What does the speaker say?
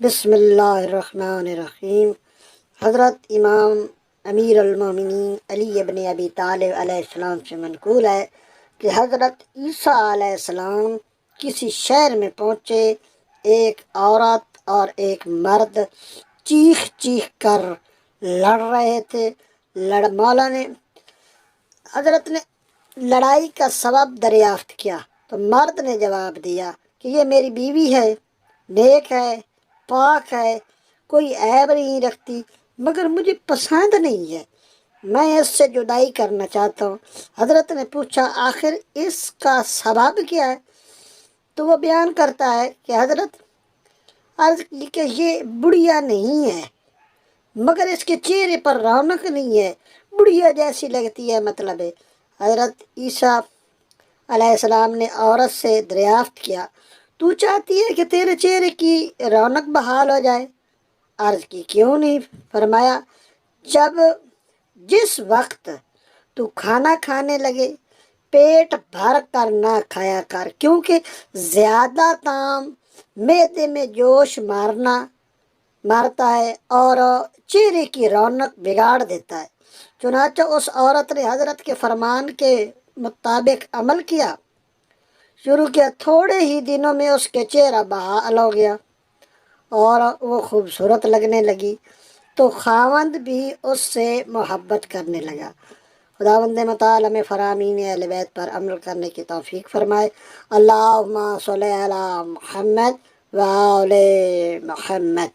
بسم اللہ الرحمن الرحیم۔ حضرت امام امیر المومنین علی ابن ابی طالب علیہ السلام سے منقول ہے کہ حضرت عیسیٰ علیہ السلام کسی شہر میں پہنچے، ایک عورت اور ایک مرد چیخ چیخ کر لڑ رہے تھے۔ مولا نے حضرت نے لڑائی کا سبب دریافت کیا تو مرد نے جواب دیا کہ یہ میری بیوی ہے، نیک ہے، پاک ہے، کوئی عیب نہیں رکھتی، مگر مجھے پسند نہیں ہے، میں اس سے جدائی کرنا چاہتا ہوں۔ حضرت نے پوچھا آخر اس کا سبب کیا ہے؟ تو وہ بیان کرتا ہے کہ حضرت عرض کی کہ یہ بڑھیا نہیں ہے، مگر اس کے چہرے پر رونق نہیں ہے، بڑھیا جیسی لگتی ہے مطلب ہے۔ حضرت عیسیٰ علیہ السلام نے عورت سے دریافت کیا، تو چاہتی ہے کہ تیرے چہرے کی رونق بحال ہو جائے؟ عرض کی کیوں نہیں؟ فرمایا جس وقت تو کھانا کھانے لگے پیٹ بھر کر نہ کھایا کر، کیونکہ زیادہ طعام معدے میں جوش مارتا ہے اور چہرے کی رونق بگاڑ دیتا ہے۔ چنانچہ اس عورت نے حضرت کے فرمان کے مطابق عمل کیا شروع کیا، تھوڑے ہی دنوں میں اس کے چہرہ بحال ہو گیا اور وہ خوبصورت لگنے لگی، تو خاوند بھی اس سے محبت کرنے لگا۔ خداوند متعال ہمیں فرامین اہل بیت پر عمل کرنے کی توفیق فرمائے۔ اللہم صلی علی محمد و آل محمد۔